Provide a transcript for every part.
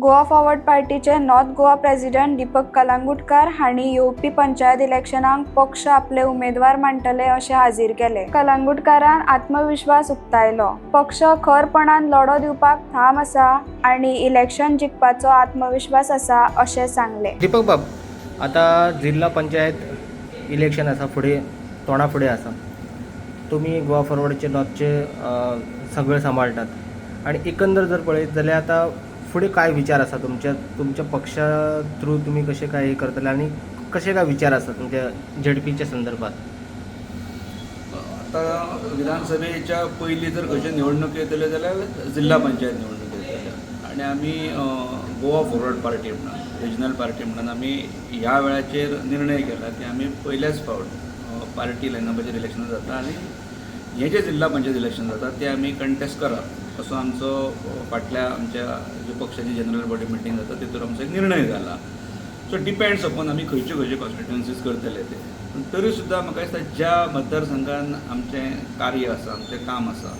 Goa forward पार्टीचे north Goa president Deepak कलांगुटकार हांणी येवपी पंचायत इलेक्शनाक पक्ष आपले उमेदवार मांडटले अशें हाजीर केले। कलांगुटकारान आत्मविश्वास उक्तायलो। पक्ष खरपणान लढो दिवपाक ठाम आसा आनी इलेक्शन जिखपाचो आत्मविश्वास आसा अशें सांगले। दीपक बाब, आता जिल्हा पंचायत इलेक्शन आसा, तोंडा फुडें आसा। तुम्ही गोवा फॉरवर्डचे नॉर्थचे सगळे सांबाळटात आणि एकंदर जर पळयत जाल्यार आता फुडें काय विचार आसा तुमच्या पक्षा थ्रू तुम्ही कशें काय हे करतले आणि कशें काय विचार आसा तुमच्या झेडपीच्या संदर्भात? आता विधानसभेच्या पयलीं जर खंयचे निवडणूक येतले जाल्यार जिल्हा पंचायत निवडणूक येतले आणि आमी गोवा फॉरवर्ड पार्टी म्हणून रिजनल पार्टी म्हणून आमी ह्या वेळाचेर निर्णय केला की आमी पयल्याच फावट पार्टी लायनअपाचेर इलेक्शनां जाता आनी हे जे जिल्हा पंचायत इलेक्शन जाता ते आमी कंटेस्ट करप असो आमचो फाटल्या आमच्या जे पक्षाची जनरल बॉडी मिटींग जाता तेतून आमचो एक निर्णय जाला। सो डिपेंड्स अपॉन आमी खंयचे खंयचे कॉन्स्टिट्युएन्सीज करतले ते। पूण तरी सुद्दां म्हाका दिसता ज्या मतदारसंघान आमचें कार्य आसा, आमचें काम आसा,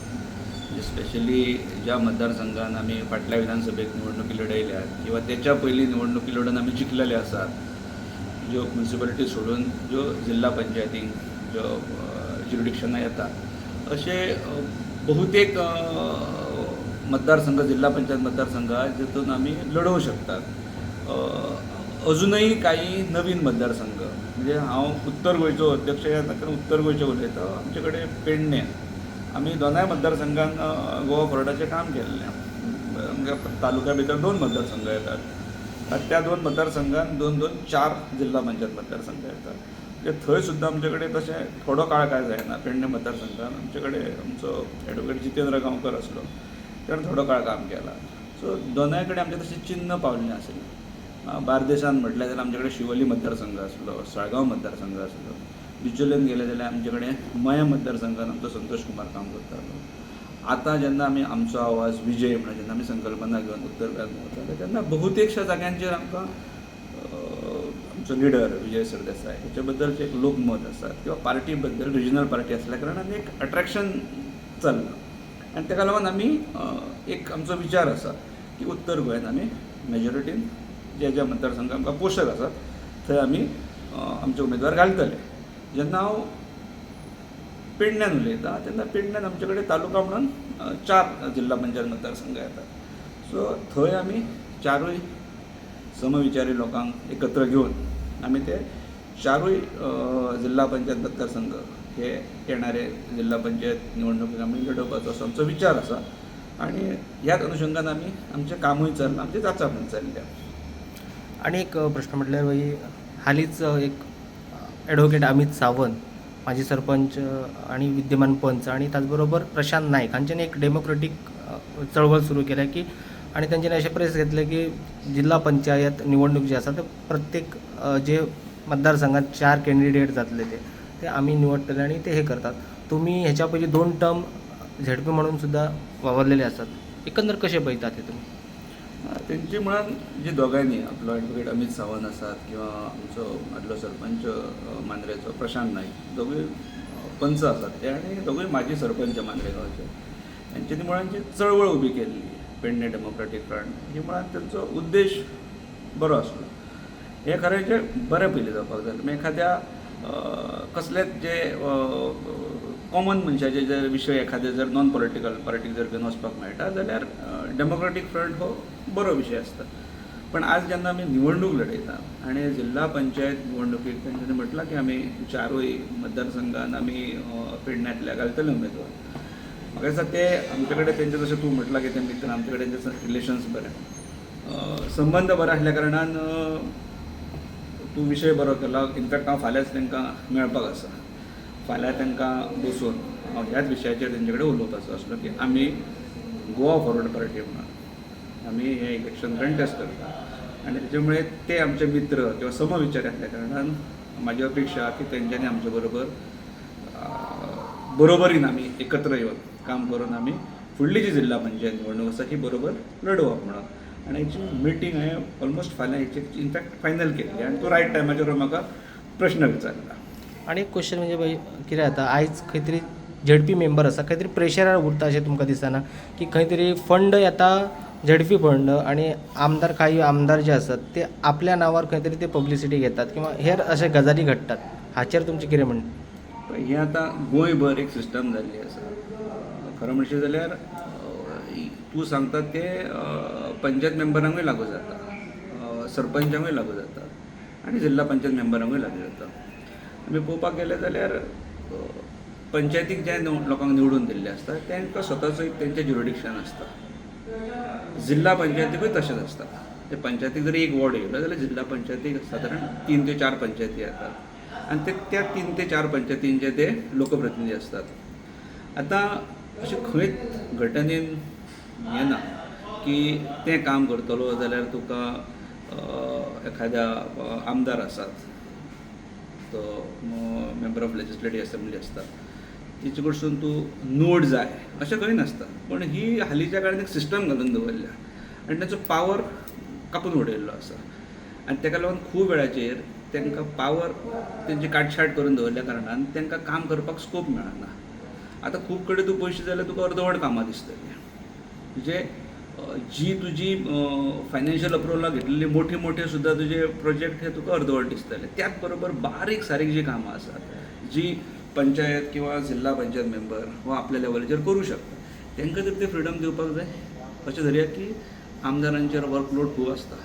म्हणजे स्पेशली ज्या मतदारसंघान आमी फाटल्या विधानसभेक निवडणुकी लढयल्यात किंवा तेच्या पयलीं निवडणुकी लढून आमी जिखलेले आसात, ज्यो म्युनिसिपालिटी सोडून ज्यो जिल्हा पंचायतीक ज्यो ज्युरिडिक्शनां येतात, असे बहुतेक मतदारसंघ जिल्हा पंचायत मतदारसंघ जितून आमी लढवू शकतात। अजूनही काही नवीन मतदारसंघ, म्हणजे हांव उत्तर गोंयचो अध्यक्ष ह्या नात्यान उत्तर गोंयचे उलयता। आमचे कडेन पेडणे, आमी दोनाय मतदारसंघान गोवा फॉरवर्डाचें काम केल्लें। आमच्या तालुक्या भितर 2 मतदारसंघ येतात, त्या 2 मतदारसंघान 2-2 4 जिल्हा पंचायत मतदारसंघ येतात। म्हणजे थंय सुद्दां आमचे कडेन तशें थोडो काळ काय जायना। पेडणे मतदारसंघान आमचे कडेन आमचो एडवोकेट जितेंद्र गांवकर आसलो, ताणें थोडो काळ काम केलां। सो दोनाय कडेन आमचें तशें चिन्ह पावल्लें आसलें। बार्देशान म्हटल्यार जाल्यार आमचे कडेन शिवोली मतदारसंघ आसलो, साळगांव मतदारसंघ आसलो। बिचोलेन गेले जाल्यार आमचे कडेन मया मतदारसंघान आमचो संतोश कुमार काम करतालो। आतां जेन्ना आमी आमचो आवाज विजय म्हणून जेन्ना आमी संकल्पना घेवन उत्तर गोंयांत वताले तेन्ना बहुतेकशा जाग्यांचेर आमकां आमचो लिडर विजय सरदेसाय हेचे बद्दलचे एक लोकमत आसात किंवा पार्टी बद्दल रिजनल पार्टी आसल्या कारणान एक अट्रॅक्शन चल्लां आनी ताका लागून आमी एक आमचो विचार आसा की उत्तर गोंयांत आमी मेजॉरिटीन ज्या मतदारसंघात आमकां पोशक आसात थंय आमी आमचे उमेदवार घालतले। जेन्ना हांव पेडण्यान उलयतां तेन्ना पेडण्यान आमचे कडेन तालुका म्हणून 4 जिल्हा पंचायत मतदारसंघ येतात। सो थंय आमी 4य समविचारी लोकांक एकत्र घेवन आमी ते 4य जिल्हा पंचायत मतदारसंघ हे येणारे जिल्हा पंचायत निवडणुकीक आमी लढोवपाचो असो आमचो विचार आसा आनी ह्याच अनुशंगान आमी आमचें कामूय चल्लां, आमची चांचपण चल्ल्या। आणि एक प्रश्न म्हटल्यार भाई, हालींच एक ॲडव्होकेट अमित सावंत, माजी सरपंच आणि विद्यमान पंच आणि त्याचबरोबर प्रशांत नाईक हांच्यानी एक डेमोक्रेटीक चळवळ सुरू केल्या की आणि त्यांच्यानी असे प्रेस घेतले की जिल्हा पंचायत निवडणूक जी आसा ते प्रत्येक जे मतदारसंघात 4 कॅन्डिडेट जातले ते आम्ही निवडटले आणि ते हे करतात। तुम्ही ह्याच्या पयलीं 2 टर्म झेडपी म्हणून सुद्धा वावरलेले असतात, एकंदर कसे पळयतात हे तुम्ही? तेंची म्हणान जे दोगांयनी आपलो ॲडव्होकेट अमित सावंत आसात किंवा आमचो आदलो सरपंच मांद्रेचो प्रशांत नाईक, दोगूय पंच आसात ते आनी दोगूय माजी सरपंच मांद्रे गांवचे, हेंच्यांनी मुळान जी चळवळ उबी केल्ली पेडणे डेमोक्रेटीक फ्रंट, ही मुळान तेंचो उद्देश बरो आसलो। हे खरें जे बरे पयलीं जावपाक जाय। म्हणजे एखाद्या कसलेच जे कॉमन मनशाचे जर विशय एखादे जर नॉन पॉलिटिकल पार्टीक जर घेवन वचपाक मेळटा जाल्यार डेमोक्रेटीक फ्रंट हो बरो विशय आसता। पण आज जेन्ना आमी निवडणूक लढयता आनी जिल्हा पंचायत निवडणुकीक तेंच्यांनी म्हटलां की आमी 4य मतदारसंघान आमी पेडण्यांतल्या घालतले उमेदवार। म्हाका दिसता ते आमचे कडेन तेंचे जशें तूं म्हटलां की ते मित्र आमचे कडेन तेंचे रिलेशन्स बरे, संबंद बरे आसल्या कारणान तूं विशय बरो केला। इनफॅक्ट हांव फाल्यांच तांकां मेळपाक आसा, फाल्यां तांकां बसून हांव ह्याच विशयाचेर तेंचे कडेन उलोवपाचो आसलो की आमी गोवा फॉरवर्ड पार्टी म्हणून आमी हें इलेक्शन कंटेस्ट करता आनी तेच्यामुळे ते आमचे मित्र किंवा समविचारी आसल्या कारणान म्हाजी अपेक्षा की तेंच्यांनी आमचे बरोबरीन आमी एकत्र येवन काम करून आमी फुडली जी जिल्हा पंचायत निवडणूक आसा ही बरोबर लढोवप म्हणून। आनी हेची मिटींग हांवें ऑलमोस्ट फाल्यां हेची इनफॅक्ट फायनल केल्ली आनी तो रायट टायमाचेर म्हाका प्रश्न विचारला। आणि एक क्वेश्चन म्हणजे भाई कितें जाता, आयज खंय तरी झेडपी मेंबर आसा खंय तरी प्रेशरार उरता अशें तुमकां दिसना की खंय तरी फंड येता झेडपी फंड आणि आमदार काही आमदार जे असतात ते आपल्या नावावर खंय तरी ते पब्लिसिटी घेतात किंवा हेर अशे गजाली घडटात हाचेर तुमचें कितें म्हणणें? पण हे आता गोंयभर एक सिस्टम जाल्ली आसा. खरं म्हणचें जाल्यार तूं सांगता ते पंचायत मेंबरांकूय लागू जाता, सरपंचांकूय लागू जाता आनी जिल्ला पंचायत मेंबरांकूय लागू जाता. आमी पळोवपाक गेले जाल्यार पंचायतीक जे लोकांक निवडून दिल्ले आसता तांकां स्वताचो एक तेंचें ज्युरिडिक्शन आसता. जिल्ला पंचायतीकूय तशेंच आसता. ते पंचायतीक जरी एक वॉर्ड येयलो जाल्यार जिल्ला पंचायतीक सादारण 3 ते 4 पंचायती येतात आनी त्या 3 ते 4 पंचायतींचे ते लोकप्रतिनिधी असतात. आता अशें खंयच घटनेन हें ना की तें काम करतलो जाल्यार तुका एखाद्या आमदार आसात, तो मेंबर ऑफ लेजिस्लेटीव असेंब्ली आसता, तेचे कडसून तूं नोट जाय अशें खंय नासता. पण ही हालींच्या काळान एक सिस्टम घालून दवरल्या आनी ताचो पावर कापून उडयल्लो आसा आनी ताका लागून खूब वेळाचेर तांकां पावर तेंची काटछाट करून दवरल्या कारणान तांकां काम करपाक स्कोप मेळना. आतां खूब कडेन तूं पयशे जाल्यार तुका अर्दवट कामां दिसतलीं. म्हणजे जी तुजी फायनान्शियल अप्रुवलाक घेतलेली मोठे सुद्दां तुजे प्रोजेक्ट हे तुका अर्दवट दिसतले. त्याच बरोबर बारीक सारीक जी कामां आसात जी पंचायत किंवा जिल्ला पंचायत मेंबर हो आपल्या लेवलाचेर करूं शकता, तांकां जर ते फ्रिडम दिवपाक जाय. अशें धरया की आमदारांचेर वर्कलोड खूब आसता,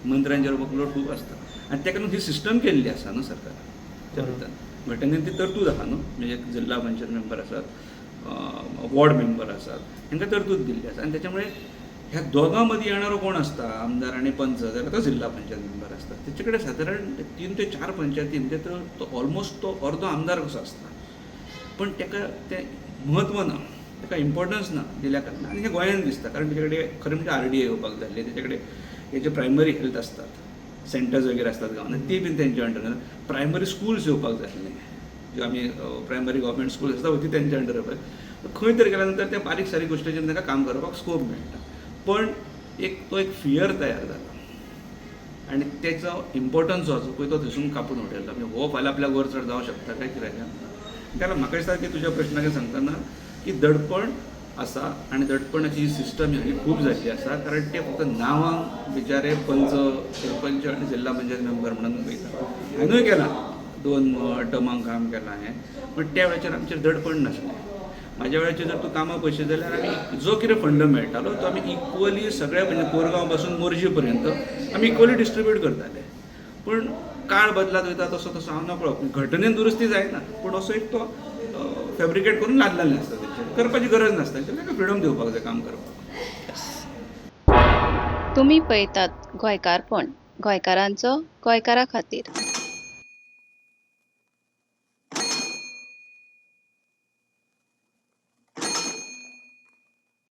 मंत्र्यांचेर वर्कलोड खूब आसता आनी ताका लागून ही सिस्टम केल्ली आसा न्हू सरकारान. घटनेन ती तरतूद आसा न्हू. म्हणजे जिल्ला पंचायत मेंबर आसात, वॉर्ड मेंबर आसात, तांकां तरतूद दिल्ली आसा आनी त्याच्यामुळे ह्या दोगां मदीं येणारो कोण आसता, आमदार आनी पंच, जाल्यार तो जिल्ला पंचायत मेंबर आसता. तेचे कडेन सादारण 3 ते 4 पंचायती म्हणजे तो ऑलमोस्ट तो अर्दो आमदार कसो आसता. पण ताका तें म्हत्व ना, ताका इम्पॉर्टन्स ना दिल्या कारणान. आनी हें गोंयांत दिसता कारण तेचे कडेन खरें म्हणजे RDA येवपाक जाल्ले, तेचे कडेन हे जे प्रायमरी हेल्थ आसतात, सेंटर्स वगैरे आसतात गांवांत ती बीन तेंच्या अंडर, प्रायमरी स्कुल्स येवपाक जाय आसले, जे आमी प्रायमरी गव्हर्मेंट स्कूल आसता ती तेंच्या अंडर येवपाक. खंय तरी गेल्या नंतर त्या बारीक सारीक गोश्टीचेर ताका काम करपाक स्कोप मेळटा. पण तो एक फियर तयार जाला आनी तेचो इम्पॉर्टन्स जो आसा पळय तो थंयसून कापून उडयला. म्हणजे हो फाल्यां आपल्याक वर चड जावं शकता काय कितें. त्याला म्हाका दिसता की तुज्या प्रश्नाक सांगतना की दडपण आसा आनी दडपणाची सिस्टम ही खूब जाल्ली आसा. कारण ते फक्त नांवांक बिचारे पंच, सरपंच आनी जिल्ला पंचायत मेंबर म्हणून वयता. हांवेंय केलां 2 टर्मांक काम केलां हें, पण त्या वेळाचेर आमचेर दडपण नासलें. म्हाज्या वेळाचेर जर तूं कामां पयशे जाल्यार आमी जो कितें फंड मेळटालो तो आमी इक्वली सगळ्या म्हणजे कोरगांव पासून मोरजी पर्यंत आमी इक्वली डिस्ट्रिब्यूट करताले. पण काळ बदलात वयता तसो तसो हांव नकळो घटनेन दुरुस्ती जायना, पण असो एक तो फॅब्रिकेट करून लादलेलें आसता. तेचेर करपाची गरज नासता, ताका फ्रिडम दिवपाक जाय काम करपाक. तुम्ही पळयतात गोंयकारपण, गोंयकारांचो गोंयकारा खातीर.